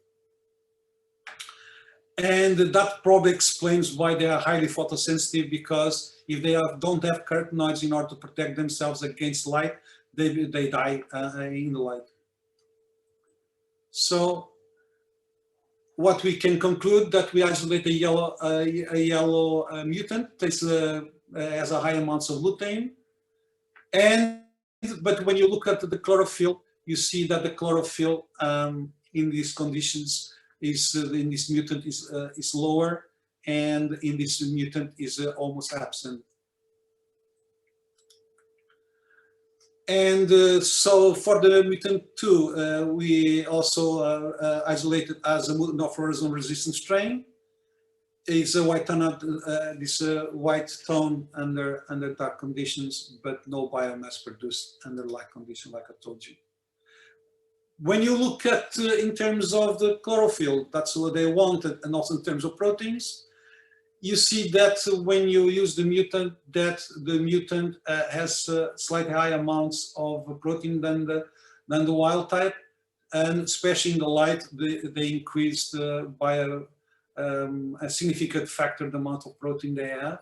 And that probably explains why they are highly photosensitive, because if they don't have carotenoids in order to protect themselves against light, they die in the light. So what we can conclude, that we isolate a yellow mutant that has a high amounts of lutein, but when you look at the chlorophyll, you see that the chlorophyll in these conditions in this mutant is lower, and in this mutant is almost absent. And so for the mutant 2, we also isolated as a non-fluorescence resistant strain. It's a white tone, white tone under dark conditions, but no biomass produced under light condition, like I told you. When you look at in terms of the chlorophyll, that's what they wanted, and also in terms of proteins, you see that when you use the mutant, has slightly higher amounts of protein than the wild type, and especially in the light, they increased by a significant factor the amount of protein they have.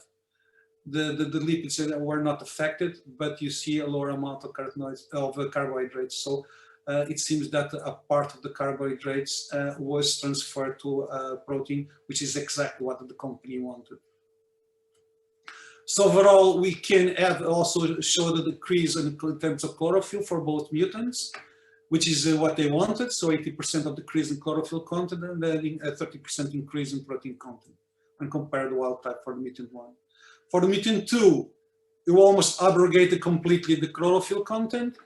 The lipids were not affected, but you see a lower amount of carbohydrates. So it seems that a part of the carbohydrates was transferred to protein, which is exactly what the company wanted. So overall, we can also show the decrease in terms of chlorophyll for both mutants, which is what they wanted. So 80% of decrease in chlorophyll content, and then a 30% increase in protein content when compared to wild type for the mutant 1. For the mutant 2, you almost abrogated completely the chlorophyll content,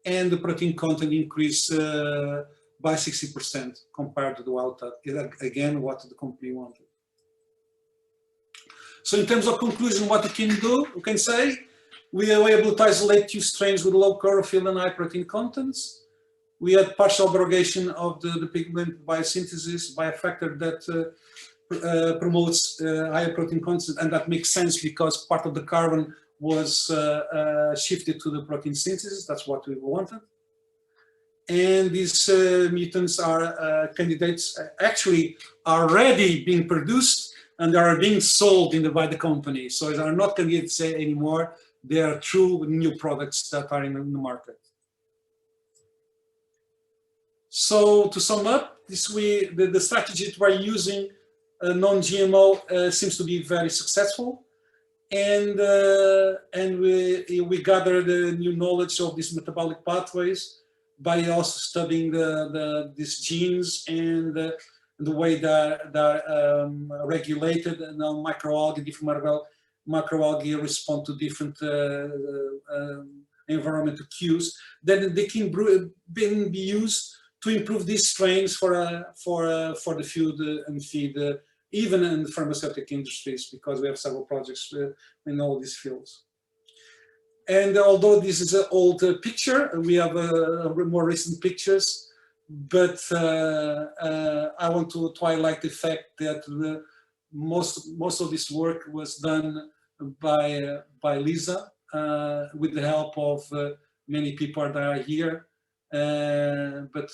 and the protein content increased by 60% compared to the wild type. Again, what the company wanted. So in terms of conclusion, what we can say, we are able to isolate 2 strains with low chlorophyll and high protein contents. We had partial abrogation of the pigment biosynthesis by a factor that promotes higher protein content, and that makes sense because part of the carbon was shifted to the protein synthesis. That's what we wanted. And these mutants are candidates actually already being produced and they are being sold by the company. So they are not candidates anymore. They are true new products that are in the market. So to sum up, the strategy that we're using, non-GMO, seems to be very successful. And we gather the new knowledge of these metabolic pathways by also studying these genes and the way they're regulated, and now microalgae, different microalgae respond to different environmental cues. Then they can be used to improve these strains for the food and feed, even in the pharmaceutical industries, because we have several projects in all these fields. And although this is an old picture, we have more recent pictures, but I want to highlight the fact that most of this work was done by Lisa, with the help of many people that are here. But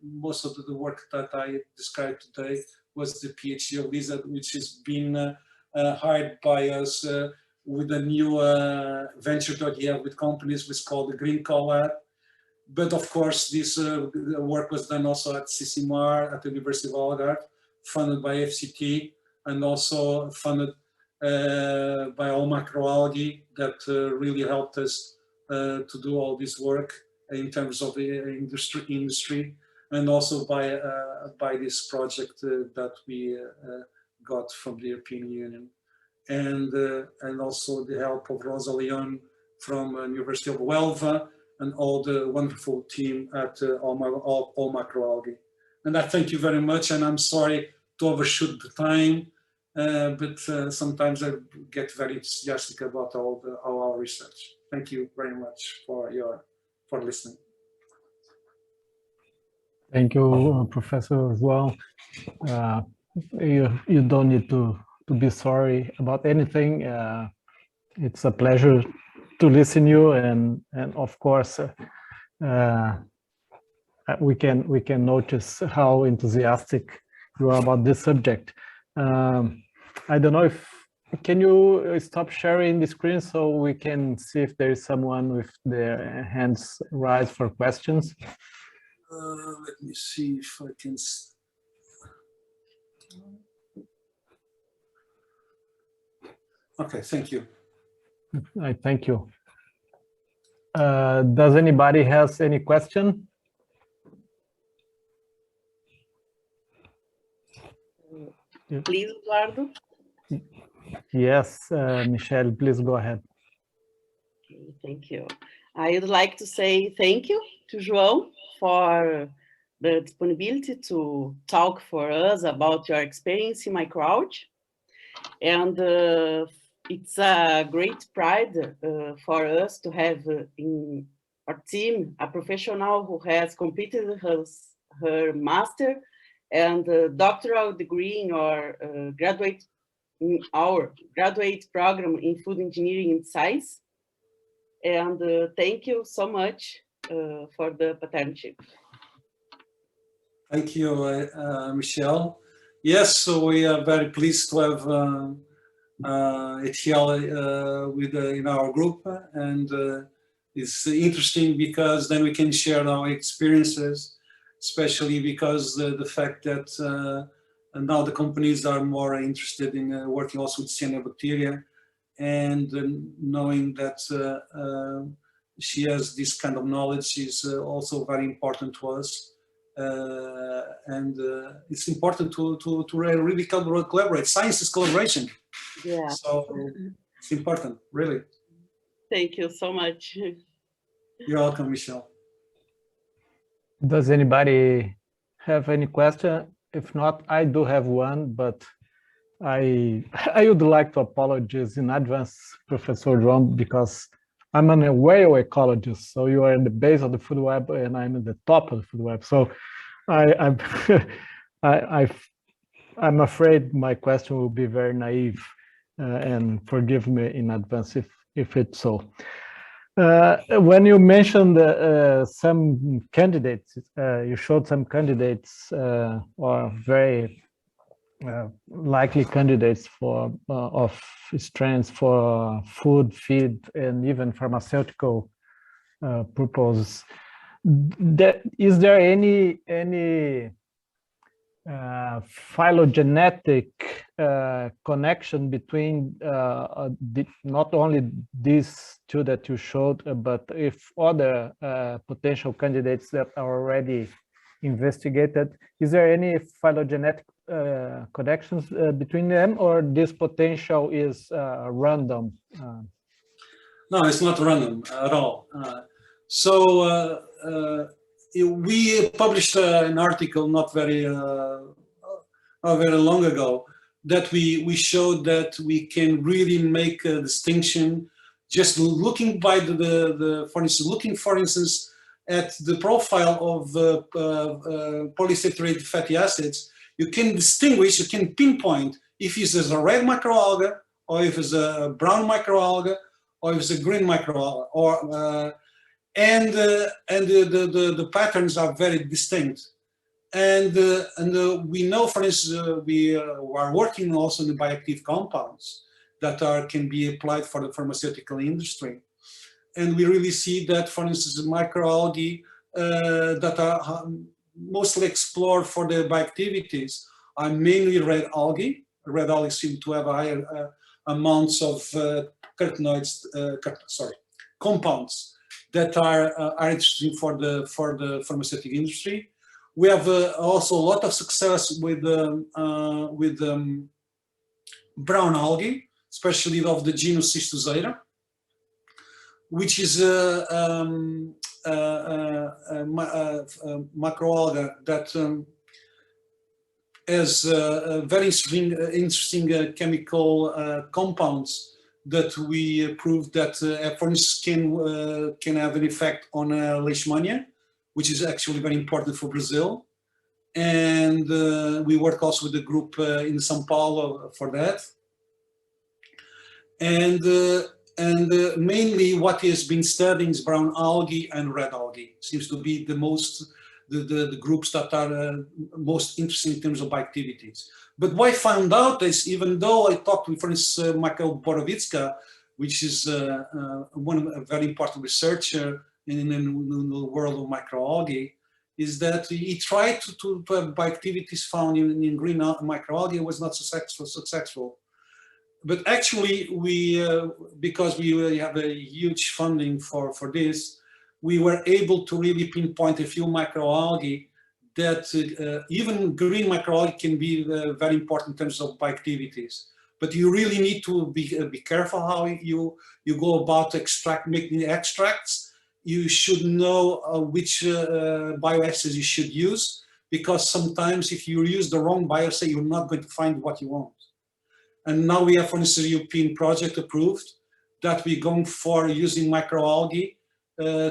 most of the work that I described today was the PhD of Lisa, which has been hired by us with a new venture that we have with companies, which is called the Green Collab. But of course, this work was done also at CCMR, at the University of Algarve, funded by FCT, and also funded by all Microalgae, that really helped us to do all this work in terms of the industry, and also by this project that we got from the European Union, and also the help of Rosa Leon from University of Huelva, and all the wonderful team at all Microalgae. And I thank you very much, and I'm sorry to overshoot the time, but sometimes I get very enthusiastic about all our research. Thank you very much for listening. Thank you, Professor João. You don't need to be sorry about anything. It's a pleasure to listen to you, and of course we can notice how enthusiastic you are about this subject. I don't know if can you stop sharing the screen so we can see if there is someone with their hands raised for questions. Let me see if I can. Okay, thank you. I thank you. Does anybody has any question? Please, Eduardo. Yes, Michelle, please go ahead. Okay, thank you. I would like to say thank you to João for the disponibility to talk for us about your experience in microalgae. And it's a great pride for us to have in our team a professional who has completed her master and doctoral degree in our graduate program in food engineering and science. And thank you so much for the partnership. Thank you, Michelle. Yes, so we are very pleased to have Etiel in our group, and it's interesting because then we can share our experiences, especially because the fact that now the companies are more interested in working also with cyanobacteria, and knowing that she has this kind of knowledge is also very important to us. And it's important to really collaborate. Science is collaboration. Yeah. So it's important, really. Thank you so much. You're welcome, Michelle. Does anybody have any question? If not, I do have one, but I would like to apologize in advance, Professor João, because I'm a whale ecologist. So you are in the base of the food web, and I'm at the top of the food web. So I'm afraid my question will be very naive, and forgive me in advance if it's so. When you mentioned some candidates, you showed some candidates or very likely candidates for of strands for food, feed, and even pharmaceutical purposes. Is there any phylogenetic connection between not only these two that you showed, but if other potential candidates that are already investigated? Is there any phylogenetic connections between them, or this potential is random? No, it's not random at all. So we published an article not very long ago that we showed that we can really make a distinction just looking by for instance at the profile of polysaturated fatty acids. You can distinguish, you can pinpoint if it's a red microalgae, or if it's a brown microalgae, or if it's a green microalgae, or and the patterns are very distinct. And we know, for instance, we are working also in the bioactive compounds that can be applied for the pharmaceutical industry. And we really see that, for instance, the microalgae that are mostly explored for the bioactivities are mainly red algae. Red algae seem to have higher amounts of compounds that are interesting for the pharmaceutical industry. We have also a lot of success with brown algae, especially of the genus Cystizoera, which is a macroalga that has very interesting chemical compounds that we proved that, for instance, can have an effect on leishmania, which is actually very important for Brazil. And we work also with a group in São Paulo for that. And mainly what has been studying is brown algae and red algae. Seems to be the groups that are most interesting in terms of bioactivities. But what I found out is, even though I talked with, for instance, Michael Borowicka, which is a very important researcher in the world of microalgae, is that he tried to have bioactivities found in green microalgae, was not successful. But actually, because we have a huge funding for this, we were able to really pinpoint a few microalgae that even green microalgae can be very important in terms of bioactivities. But you really need to be careful how you go about making extracts. You should know which bioacids you should use, because sometimes if you use the wrong bioacid, you're not going to find what you want. And now we have, for instance, a European project approved that we're going for using microalgae,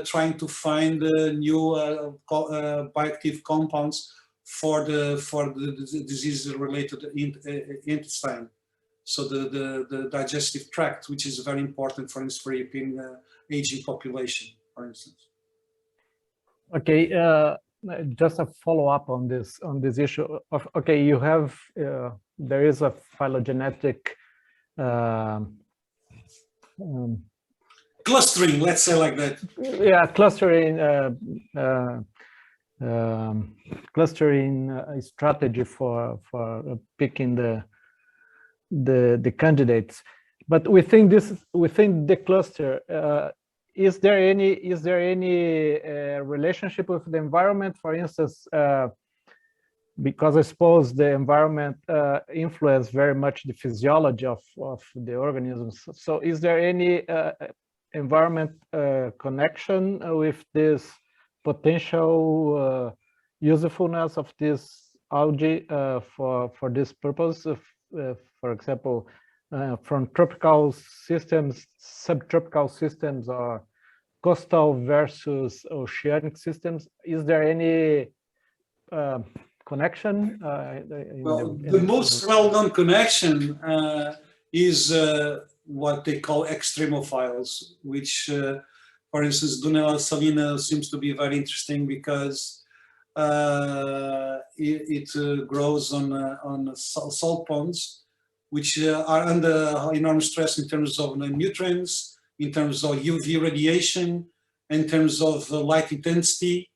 trying to find new bioactive compounds for the disease related to intestine. So the digestive tract, which is very important, for instance, for European aging population, for instance. Okay, just a follow-up on this issue of, okay, you have there is a phylogenetic clustering, let's say like that. Yeah, clustering strategy for picking the candidates, but within the cluster, is there any relationship with the environment? For instance, because I suppose the environment influences very much the physiology of the organisms. So is there any environment connection with this potential usefulness of this algae for this purpose? For example, from tropical systems, subtropical systems, or coastal versus oceanic systems, is there any connection? Well, the most well-known connection is what they call extremophiles, which, for instance, Dunella salina seems to be very interesting because it grows on salt ponds, which are under enormous stress in terms of nutrients, in terms of UV radiation, in terms of light intensity,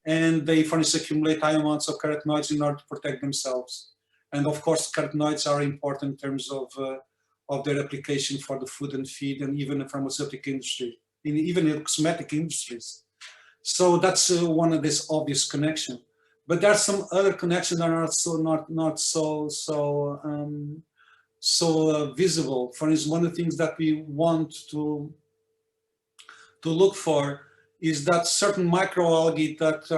and they, for instance, accumulate high amounts of carotenoids in order to protect themselves. And of course, carotenoids are important in terms of their application for the food and feed, and even the pharmaceutical industry, even in cosmetic industries. So that's one of this obvious connection. But there are some other connections that are not so visible. For instance, one of the things that we want to look for is that certain microalgae that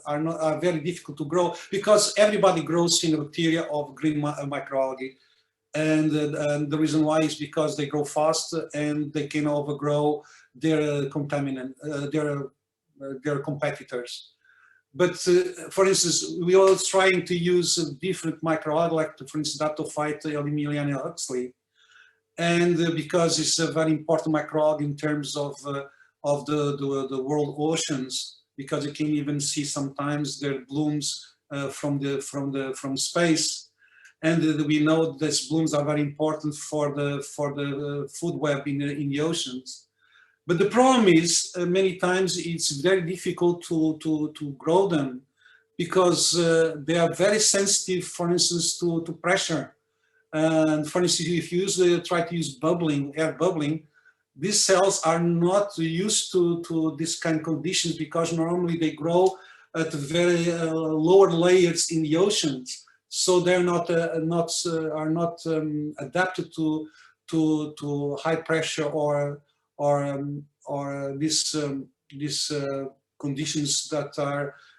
are very difficult to grow, because everybody grows cyanobacteria of green microalgae, and the reason why is because they grow fast and they can overgrow their contaminant, their competitors. But for instance, we are trying to use different microalgae, like for instance, Datophyte Emiliana Huxley, and because it's a very important microalgae in terms of the world oceans, because you can even see sometimes their blooms from space, and we know these blooms are very important for the food web in the oceans. But the problem is many times it's very difficult to grow them, because they are very sensitive, for instance, to pressure. And for instance, if you try to use air bubbling, these cells are not used to this kind of conditions, because normally they grow at very lower layers in the oceans, so they're not adapted to high pressure or these conditions that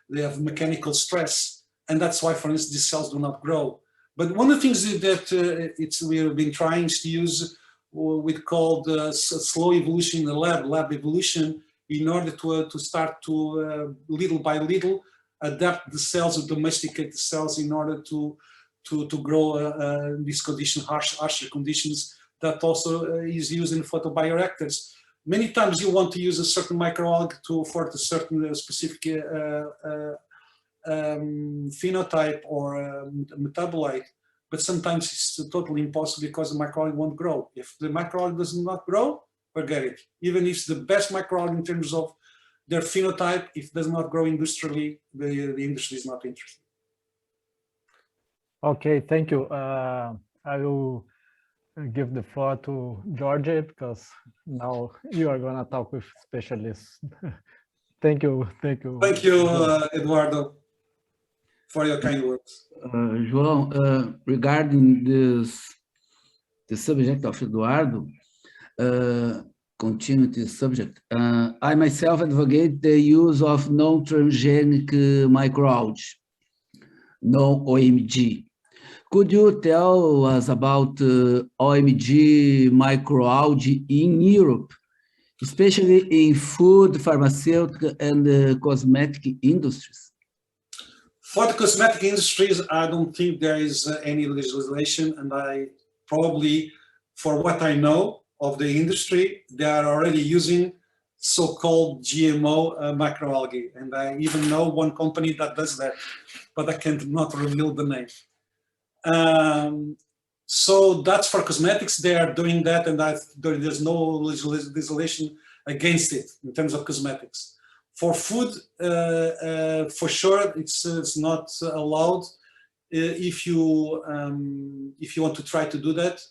they have mechanical stress. and that's why, for instance, these cells do not grow. But one of the things that we have been trying to use, we called slow evolution in the lab evolution, in order to start to little by little adapt the cells or domesticate the cells in order to grow these conditions, harsher conditions that also is used in photobioreactors. Many times you want to use a certain microalgae for a certain specific phenotype or metabolite, but sometimes it's totally impossible because the microalgae won't grow. If the microalgae does not grow, forget it. Even if it's the best microalgae in terms of their phenotype, if it does not grow industrially, the industry is not interested. Okay, thank you. I will give the floor to Jorge, because now you are going to talk with specialists. Thank you. Thank you. Thank you, Eduardo, for your kind words. João, regarding the subject of Eduardo, continuity subject, I myself advocate the use of non-transgenic microalgae, non-OMG. Could you tell us about OMG microalgae in Europe, especially in food, pharmaceutical, and cosmetic industries? For the cosmetic industries, I don't think there is any legislation, and I probably, for what I know of the industry, they are already using so-called GMO microalgae, and I even know one company that does that, but I cannot reveal the name. So that's for cosmetics. They are doing that, and there's no legislation against it in terms of cosmetics. For food, for sure, it's not allowed. If you want to try to do that,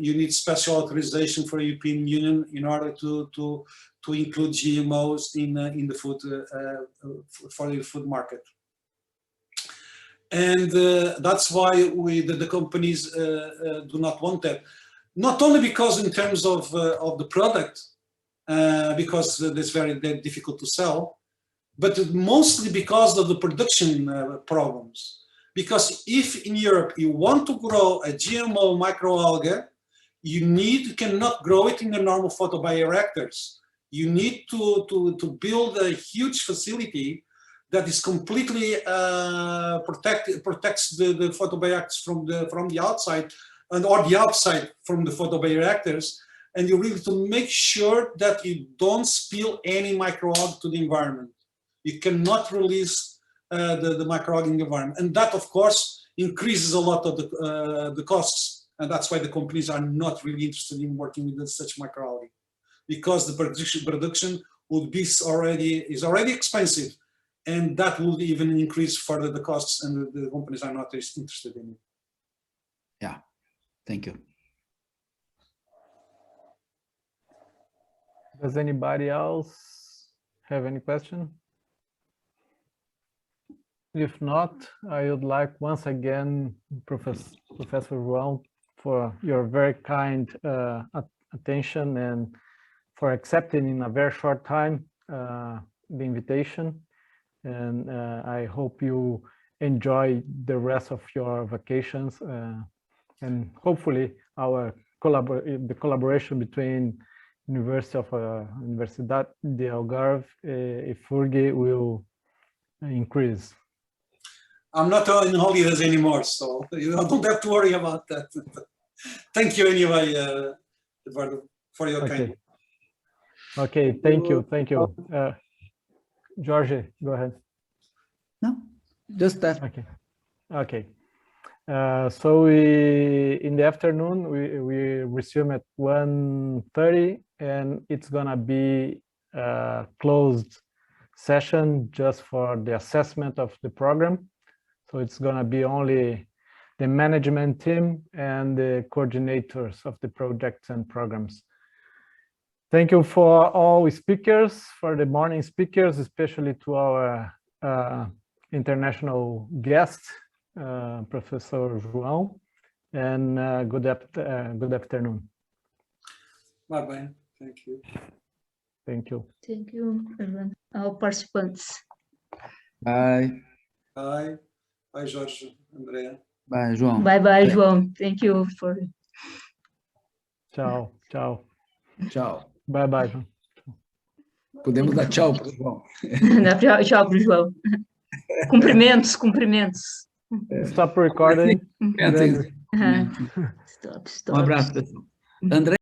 you need special authorization for the European Union in order to include GMOs in the food for the food market. And that's why the companies do not want that. Not only because in terms of the product, because it's very difficult to sell, but mostly because of the production problems. Because if in Europe you want to grow a GMO microalgae, you cannot grow it in the normal photobioreactors. You need to build a huge facility that is completely protects the photobioreactors from the outside, or the outside from the photobioreactors, and you really to make sure that you don't spill any microalgae to the environment. You cannot release the microalgae in the environment, and that of course increases a lot of the costs, and that's why the companies are not really interested in working with such microalgae, because the production would be is already expensive. And that will even increase further the costs, and the companies are not interested in it. Yeah, thank you. Does anybody else have any question? If not, I would like once again, Professor João, for your very kind attention and for accepting in a very short time the invitation. And I hope you enjoy the rest of your vacations, and hopefully the collaboration between Universidade de Algarve and PrInt-FURG will increase. I'm not on holidays anymore, so you don't have to worry about that. Thank you anyway, Eduardo, for your kind. Okay, thank you. Jorge, go ahead. No, just that. Okay. So in the afternoon, we resume at 1:30, and it's gonna be a closed session just for the assessment of the program. So it's gonna be only the management team and the coordinators of the projects and programs. Thank you for all speakers, for the morning speakers, especially to our international guest, Professor João, and good afternoon. Bye-bye. Thank you. Thank you. Thank you, everyone, all participants. Bye. Bye. Bye, Jorge, Andrea. Bye, João. Bye, João. Thank you for... Tchau, tchau. Tchau. Bye, João. Podemos dar tchau para o João. Tchau para o João. Cumprimentos. Stop recording. Stop. Um abraço, pessoal. André.